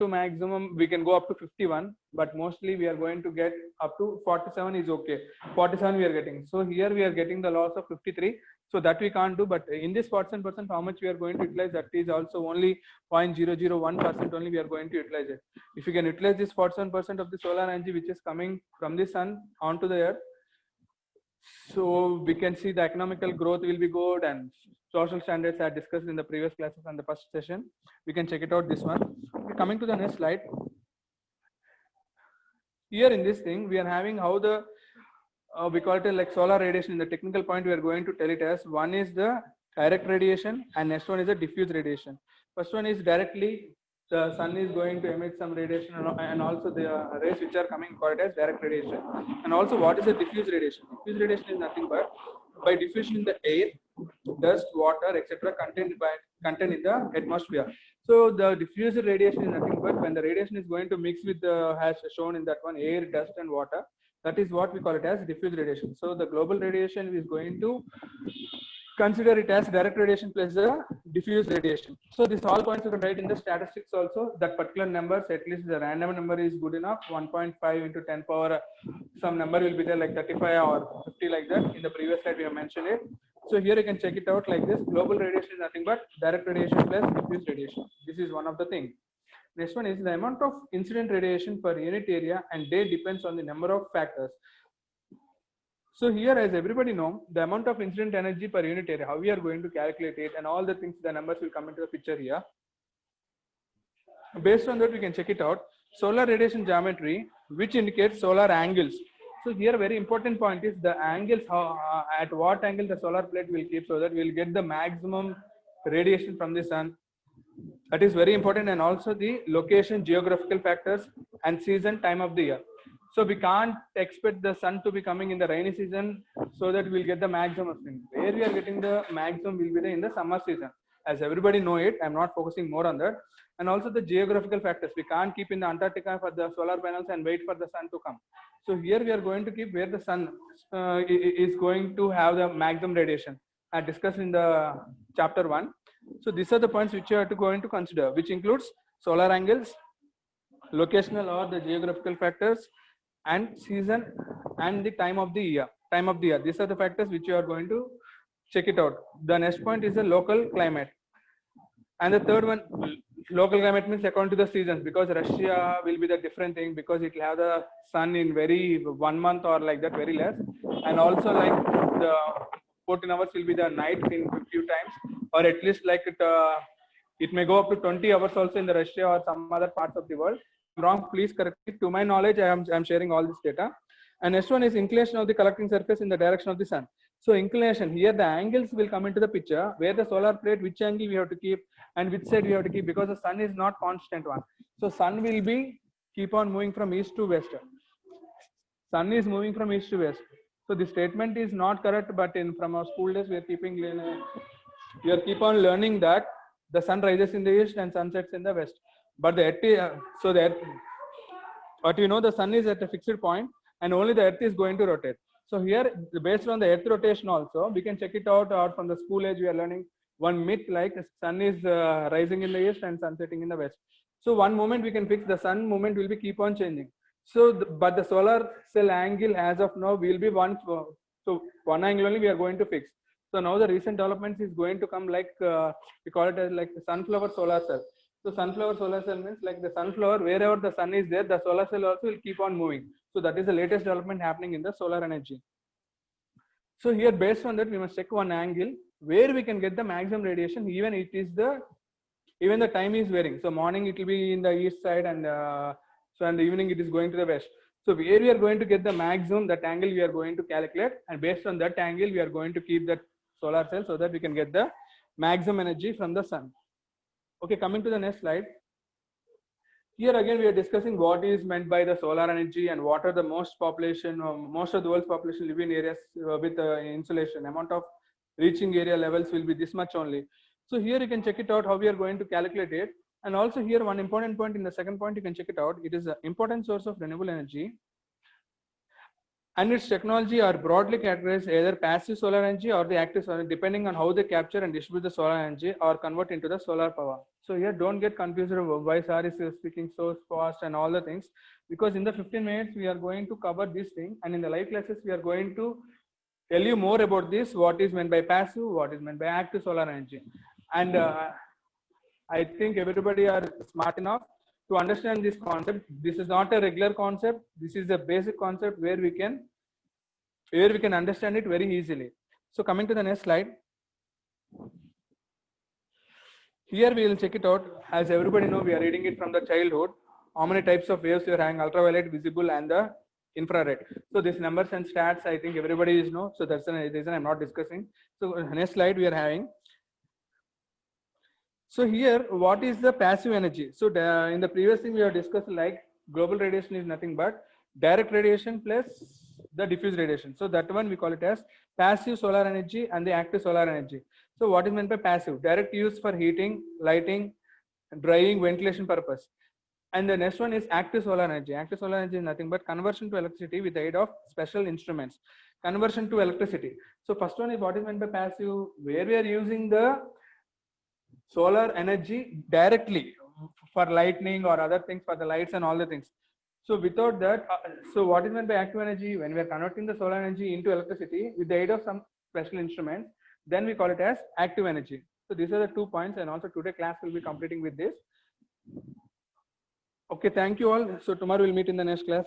to maximum we can go up to 51, but mostly we are going to get up to 47 is okay. 47 we are getting. So here we are getting the loss of 53. So that we can't do, but in this 47%, how much we are going to utilize, that is also only 0.001% only we are going to utilize it. If you can utilize this 47% of the solar energy which is coming from the sun onto the earth, so we can see the economical growth will be good and social standards are discussed in the previous classes and the first session. We can check it out this one. Okay, coming to the next slide. Here in this thing, we are having how the we call it like solar radiation. In the technical point, we are going to tell it as one is the direct radiation and next one is the diffuse radiation. First one is directly the sun is going to emit some radiation and also the rays which are coming called as direct radiation. And also what is the diffuse radiation? Diffuse radiation is nothing but by diffusion in the air, dust, water, etc. contained in the atmosphere. So the diffuse radiation is nothing but when the radiation is going to mix with the as shown in that one air, dust and water. That is what we call it as diffuse radiation. So the global radiation is going to consider it as direct radiation plus the diffuse radiation. So this all points you can write in the statistics also. That particular numbers, at least the random number is good enough. 1.5 into 10 power, some number will be there like 35 or 50 like that. In the previous slide we have mentioned it. So here you can check it out like this. Global radiation is nothing but direct radiation plus diffuse radiation. This is one of the things. Next one is the amount of incident radiation per unit area and day depends on the number of factors. So here, as everybody know, the amount of incident energy per unit area, how we are going to calculate it and all the things, the numbers will come into the picture here. Based on that, we can check it out. Solar radiation geometry, which indicates solar angles. So here, very important point is the angles, at what angle the solar plate will keep so that we will get the maximum radiation from the sun. That is very important, and also the location, geographical factors and season, time of the year. So we can't expect the sun to be coming in the rainy season so that we'll get the maximum thing. Where we are getting the maximum will be in the summer season. As everybody know it, I'm not focusing more on that. And also the geographical factors. We can't keep in the Antarctica for the solar panels and wait for the sun to come. So here we are going to keep where the sun is going to have the maximum radiation. I discussed in the chapter 1. So these are the points which you are going to consider, which includes solar angles, locational or the geographical factors, and season and the time of the year. These are the factors which you are going to check it out. The next point is the local climate. And the third one, local climate means according to the seasons, because Russia will be the different thing because it will have the sun in very 1 month or like that, very less. And also like the 14 hours will be the night in a few times, or at least like it may go up to 20 hours also in the Russia or some other parts of the world. Wrong, please correct it. To my knowledge, I am sharing all this data. And next one is inclination of the collecting surface in the direction of the sun. So inclination, here the angles will come into the picture, where the solar plate, which angle we have to keep and which side we have to keep, because the sun is not constant one. So sun will be keep on moving from east to west. Sun is moving from east to west. So the statement is not correct, but from our school days we are keep on learning that the sun rises in the east and sun sets in the west. But the earth, but you know the sun is at a fixed point and only the earth is going to rotate. So here, based on the earth rotation also, we can check it out, or from the school age we are learning one myth like sun is rising in the east and sun setting in the west. So one moment we can fix, the sun movement will be keep on changing. So but the solar cell angle as of now will be one angle only we are going to fix. So now the recent developments is going to come like we call it as like the sunflower solar cell. So sunflower solar cell means like the sunflower, wherever the sun is there, the solar cell also will keep on moving. So that is the latest development happening in the solar energy. So here, based on that, we must check one angle where we can get the maximum radiation, even the time is varying. So morning it will be in the east side, and so in the evening it is going to the west. So where we are going to get the maximum, that angle we are going to calculate, and based on that angle we are going to keep that solar cell so that we can get the maximum energy from the sun. Okay, coming to the next slide. Here again we are discussing what is meant by the solar energy and what are the most of the world's population live in areas with insolation. Amount of reaching area levels will be this much only. So here you can check it out how we are going to calculate it. And also here one important point in the second point you can check it out. It is an important source of renewable energy. and its technology are broadly categorized either passive solar energy or the active solar, depending on how they capture and distribute the solar energy or convert into the solar power. So here, don't get confused about why Sar is speaking so fast and all the things, because in the 15 minutes we are going to cover this thing, and in the live classes we are going to tell you more about this, what is meant by passive, what is meant by active solar energy. And I think everybody are smart enough to understand this concept. This is not a regular concept. This is a basic concept where we can understand it very easily. So coming to the next slide. Here we will check it out. As everybody know, we are reading it from the childhood. How many types of waves you are having: ultraviolet, visible, and the infrared. So these numbers and stats, I think everybody is know. So that's the reason I'm not discussing. So next slide we are having. So here, what is the passive energy? So in the previous thing we have discussed, like global radiation is nothing but direct radiation plus the diffuse radiation. So that one we call it as passive solar energy and the active solar energy. So what is meant by passive? Direct use for heating, lighting, drying, ventilation purpose. And the next one is active solar energy. Active solar energy is nothing but conversion to electricity with the aid of special instruments. Conversion to electricity. So first one is what is meant by passive, where we are using the solar energy directly for lightning or other things, for the lights and all the things. So without that, so what is meant by active energy? When we are converting the solar energy into electricity with the aid of some special instruments, then we call it as active energy. So these are the 2 points, and also today class will be completing with this. Okay, thank you all. So tomorrow we'll meet in the next class.